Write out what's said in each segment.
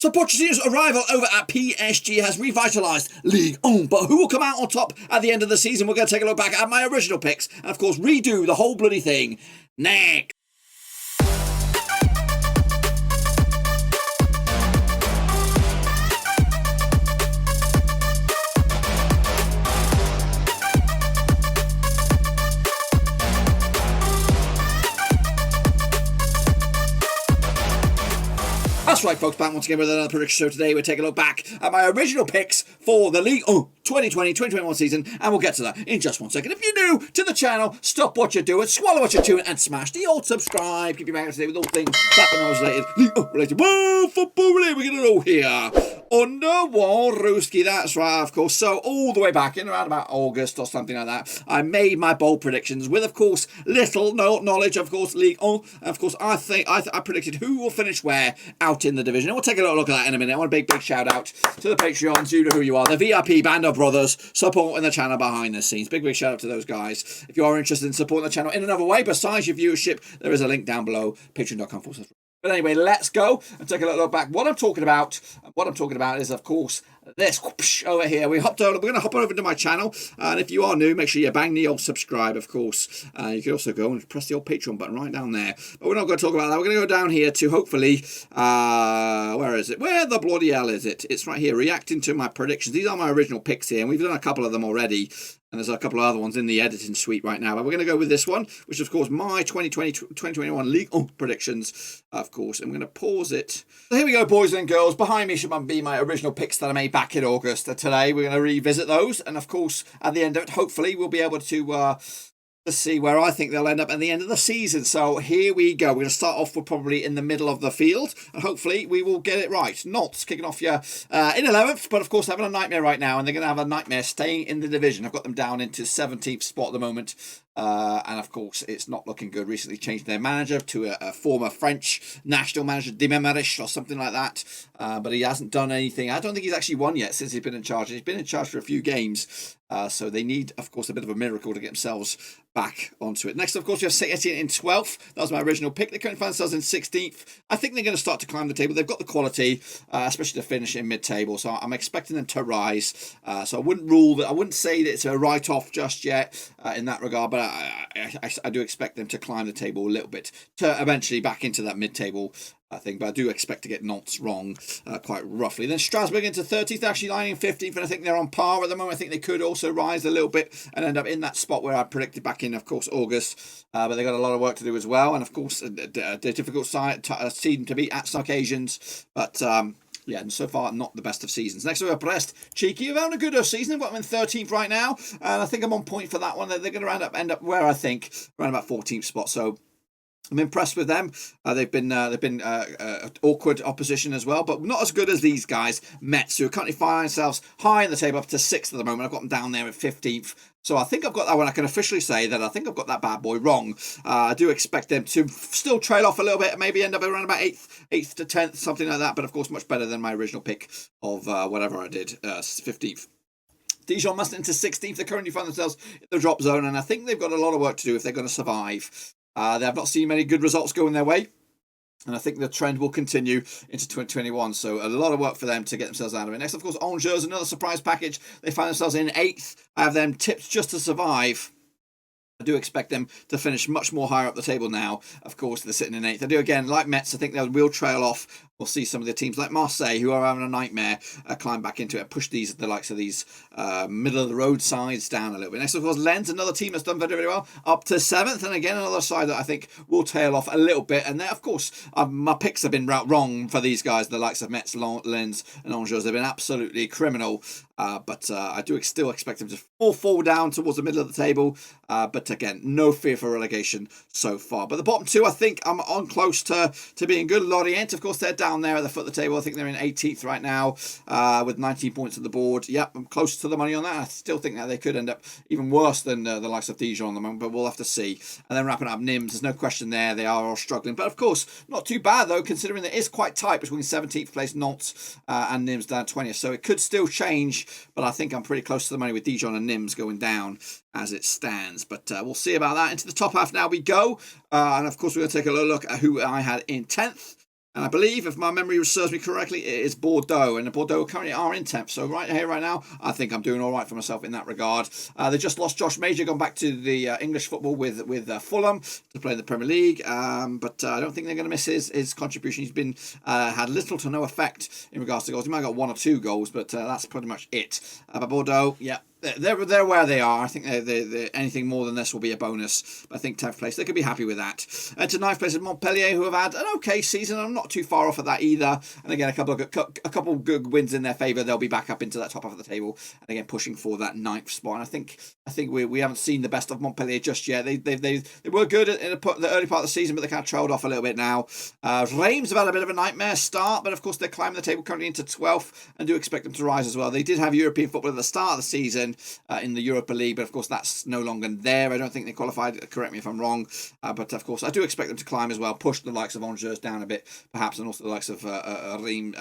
So Pochettino's arrival over at PSG has revitalised Ligue 1, but who will come out on top at the end of the season? We're going to take a look back at my original picks and, of course, redo the whole bloody thing next. That's right, folks, back once again with another prediction show. Today we're taking a look back at my original picks for the Ligue 2020-2021 season, and we'll get to that in just 1 second. If you're new to the channel, stop what you're doing, swallow what you're chewing, and smash the old subscribe. Keep your back up to date with all things Black and related, Ligue related, whoa, football related. We're going to know here. Underwaruski, that's right, of course. So all the way back in around about August or something like that, I made my bold predictions with, of course, little knowledge, of course, Ligue 1. And of course, I predicted who will finish where out in the division. And we'll take a little look at that in a minute. I want a big shout out to the Patreons. You know who you are. The VIP band of brothers supporting the channel behind the scenes. Big shout out to those guys. If you are interested in supporting the channel in another way besides your viewership, there is a link down below, patreon.com/. But anyway, let's go and take a look back. What I'm talking about is, of course, this over here. We're going to hop over to my channel, and if you are new, make sure you bang the old subscribe, of course. You can also go and press the old Patreon button right down there. But we're not going to talk about that. We're going to go down here to hopefully, where is it? Where the bloody hell is it? It's right here, reacting to my predictions. These are my original picks here, and we've done a couple of them already. And there's a couple of other ones in the editing suite right now. But we're going to go with this one, which is, of course, my 2020-2021 League predictions, of course. I'm going to pause it. So here we go, boys and girls. Behind me should be my original picks that I made back in August. Today, we're going to revisit those. And, of course, at the end of it, hopefully, we'll be able to see where I think they'll end up at the end of the season. So here we go. We're going to start off with probably in the middle of the field, and hopefully we will get it right. Notts kicking off here in 11th, but of course having a nightmare right now, and they're going to have a nightmare staying in the division. I've got them down into 17th spot at the moment. And of course, it's not looking good. Recently changed their manager to a former French national manager, Dememarish or something like that. But he hasn't done anything. I don't think he's actually won yet since he's been in charge. He's been in charge for a few games. So they need, of course, a bit of a miracle to get themselves back onto it. Next, of course, we have City in 12th. That was my original pick. They currently find themselves in 16th. I think they're going to start to climb the table. They've got the quality, especially to finish in mid-table. So I'm expecting them to rise. So I wouldn't say that it's a write-off just yet in that regard. But I do expect them to climb the table a little bit to eventually back into that mid-table thing. But I do expect to get Nantes wrong quite roughly. Then Strasbourg into 30th, actually lying in 15th, and I think they're on par at the moment. I think they could also rise a little bit and end up in that spot where I predicted back in, of course, August. But they've got a lot of work to do as well. And, of course, a difficult team to beat at some occasions. But yeah, and so far, not the best of seasons. Next, we have Brest. Cheeky, they've had a good season. They've got them in 13th right now. And I think I'm on point for that one. They're going to end up where I think, around about 14th spot. So I'm impressed with them. They've been awkward opposition as well, but not as good as these guys, Metz, who currently find themselves high in the table, up to 6th at the moment. I've got them down there at 15th. So I think I've got that one. I can officially say that I think I've got that bad boy wrong. I do expect them to still trail off a little bit, maybe end up around about 8th to 10th, something like that. But of course, much better than my original pick of whatever I did, 15th. Dijon must into 16th. They currently find themselves in the drop zone, and I think they've got a lot of work to do if they're going to survive. They have not seen many good results going their way, and I think the trend will continue into 2021. So a lot of work for them to get themselves out of it. Next, of course, Angers, another surprise package. They find themselves in 8th. I have them tipped just to survive. I do expect them to finish much more higher up the table now. Of course, they're sitting in 8th. I do, again, like Metz, I think they will trail off. We'll see some of the teams like Marseille, who are having a nightmare, climb back into it and push the likes of these middle-of-the-road sides down a little bit. Next, of course, Lens, another team that's done very, very well, up to 7th. And again, another side that I think will tail off a little bit. And there, of course, my picks have been wrong for these guys. The likes of Metz, Lens, and Angers have been absolutely criminal. But I do still expect them to fall down towards the middle of the table. But again, no fear for relegation so far. But the bottom two, I think I'm on close to being good. Lorient, of course, they're down there at the foot of the table. I think they're in 18th right now with 19 points on the board. Yep, I'm close to the money on that. I still think that they could end up even worse than the likes of Dijon at the moment, but we'll have to see. And then wrapping up Nims, there's no question there. They are all struggling. But of course, not too bad, though, considering that it is quite tight between 17th place Nantes and Nims down 20th. So it could still change, but I think I'm pretty close to the money with Dijon and Nims going down as it stands. But we'll see about that. Into the top half now we go. And of course, we're going to take a look at who I had in 10th. And I believe, if my memory serves me correctly, it is Bordeaux. And the Bordeaux currently are in 10th. So right here, right now, I think I'm doing all right for myself in that regard. They just lost Josh Major, gone back to the English football with Fulham to play in the Premier League. But I don't think they're going to miss his contribution. He's been had little to no effect in regards to goals. He might have got 1 or 2 goals, but that's pretty much it. But Bordeaux, yeah. They're where they are. I think they're anything more than this will be a bonus. But I think 10th place, they could be happy with that. And to 9th place is Montpellier, who have had an okay season. I'm not too far off of that either. And again, a couple of good wins in their favour. They'll be back up into that top half of the table. And again, pushing for that 9th spot. And I think we haven't seen the best of Montpellier just yet. They were good in the early part of the season, but they kind of trailed off a little bit now. Reims have had a bit of a nightmare start, but of course they're climbing the table currently into 12th and do expect them to rise as well. They did have European football at the start of the season. In the Europa League, but of course that's no longer there. I don't think they qualified, correct me if I'm wrong, but of course I do expect them to climb as well, push the likes of Angers down a bit perhaps, and also the likes of Reims,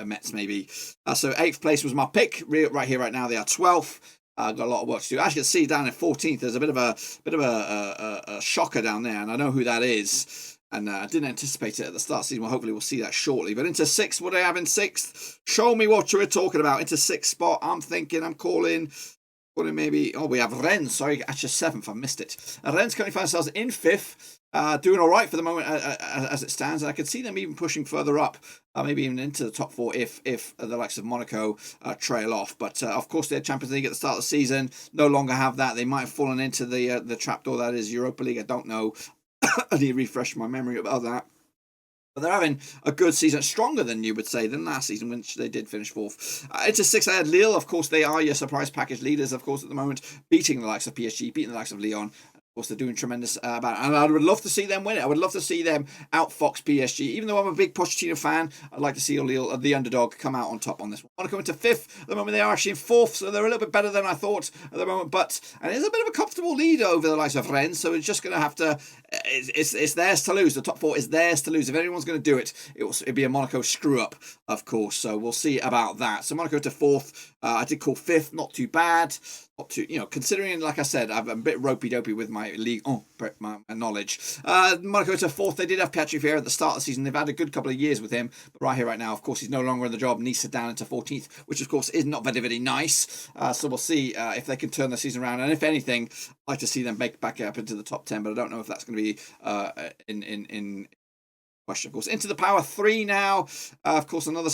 Metz maybe. So 8th place was my pick. Right here, right now they are 12th. Got a lot of work to do. As you can see down in 14th, there's a bit of a shocker down there, and I know who that is. And I didn't anticipate it at the start of the season. Well, hopefully we'll see that shortly. But into 6th, what do I have in 6th? Show me what you're talking about. Into 6th spot, I'm calling maybe, we have Rennes, sorry, actually 7th, I missed it. Rennes currently find themselves in 5th, doing all right for the moment as it stands, and I could see them even pushing further up, maybe even into the top 4 if the likes of Monaco trail off. But of course, they're Champions League at the start of the season, no longer have that. They might have fallen into the trapdoor that is Europa League, I don't know. I need to refresh my memory about that. But they're having a good season, stronger than you would say than last season, which they did finish 4th. Into 6th, I had Lille. Of course, they are your surprise package leaders, of course, at the moment, beating the likes of PSG, beating the likes of Lyon. Of course, they're doing tremendous about it. And I would love to see them win it. I would love to see them outfox PSG. Even though I'm a big Pochettino fan, I'd like to see Lille, the underdog, come out on top on this one. Monaco into 5th. At the moment, they are actually in 4th, so they're a little bit better than I thought at the moment. And it's a bit of a comfortable lead over the likes of Rennes, so it's just going to have to... It's theirs to lose. The top 4 is theirs to lose. If anyone's going to do it, it'd be a Monaco screw-up, of course. So we'll see about that. So Monaco to 4th. I did call 5th. Not too bad. Not too, considering, like I said, I'm a bit ropey-dopey with my Ligue, my knowledge. Monaco to 4th. They did have Patrick Vieira at the start of the season. They've had a good couple of years with him. But right here, right now, of course, he's no longer in the job. Nice are down into 14th, which, of course, is not very, very nice. So we'll see if they can turn the season around. And if anything, I'd like to see them back up into the top 10, but I don't know if that's going to be in question. Of course, into the Power 3 now. Of course, another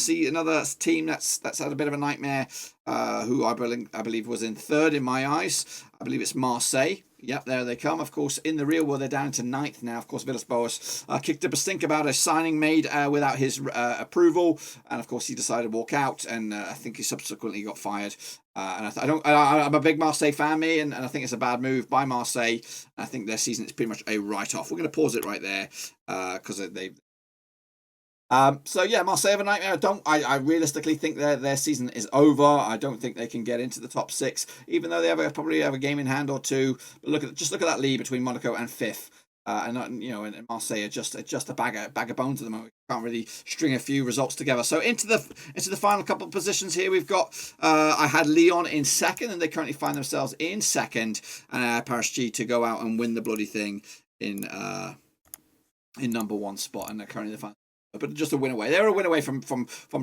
team that's had a bit of a nightmare. Who I believe was in 3rd in my eyes. I believe it's Marseille. Yep, there they come. Of course, in the real world, they're down to 9th now. Of course, Villas-Boas kicked up a stink about a signing made without his approval, and of course, he decided to walk out, and I think he subsequently got fired. And I'm a big Marseille fan, me, and I think it's a bad move by Marseille. I think their season is pretty much a write-off. We're going to pause it right there because they. So yeah, Marseille have a nightmare. I realistically think their season is over. I don't think they can get into the top 6, even though they probably have a game in hand or two. But look at that lead between Monaco and 5th. And Marseille are just a bag of bones at the moment. Can't really string a few results together. So into the final couple of positions here, we've got I had Lyon in 2nd, and they currently find themselves in 2nd, and Paris G to go out and win the bloody thing in number 1 spot, and they're currently the final. But just a win away. They're a win away from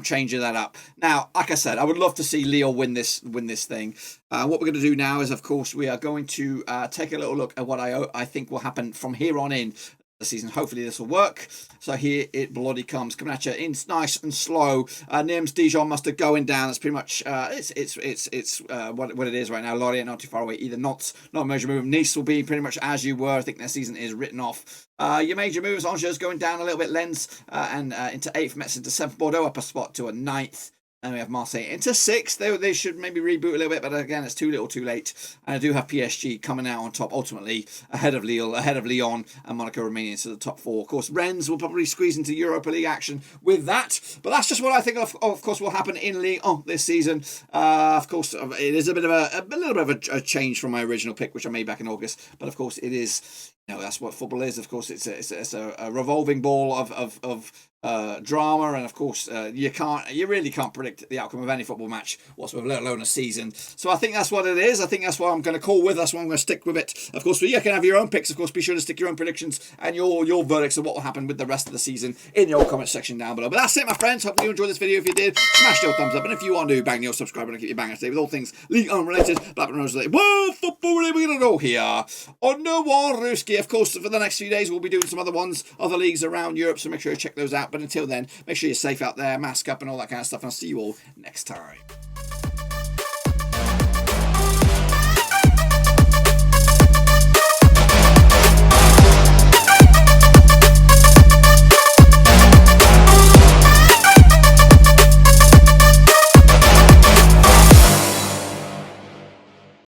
changing that up. Now, like I said, I would love to see Lyon win this thing. What we're going to do now is, of course, we are going to take a little look at what I think will happen from here on in the season. Hopefully this will work. So here it bloody comes, coming at you in nice and slow. Nims Dijon must have going down. That's pretty much it's what it is right now. Lorient not too far away either. Not a major move. Nice will be pretty much as you were. I think their season is written off. Your major moves: Angers going down a little bit. Lens and into 8th. Metz into 7th. Bordeaux up a spot to a 9th. And we have Marseille into 6th. They should maybe reboot a little bit, but again, it's too little too late. And I do have PSG coming out on top, ultimately, ahead of Lille, ahead of Lyon, and Monaco remaining into the top 4. Of course, Rennes will probably squeeze into Europa League action with that. But that's just what I think, of course, will happen in Ligue this season. Of course, it is a little bit of a change from my original pick, which I made back in August. But of course, it is... that's what football is. Of course, it's a revolving ball of drama, and of course you really can't predict the outcome of any football match whatsoever, let alone a season. So I think that's what it is. I think that's what I'm going to call with. That's what I'm going to stick with it. Of course, you can have your own picks. Of course, be sure to stick your own predictions and your verdicts of what will happen with the rest of the season in your comment section down below. But that's it, my friends. Hope you enjoyed this video. If you did, smash your thumbs up, and if you are new, bang your subscribe button and keep your bang today with all things League unrelated, Blackburn Rose related, well, football related. We're going to go here on the Warruski. Of course, for the next few days, we'll be doing some other ones, other leagues around Europe, so make sure you check those out. But until then, make sure you're safe out there, mask up and all that kind of stuff, and I'll see you all next time.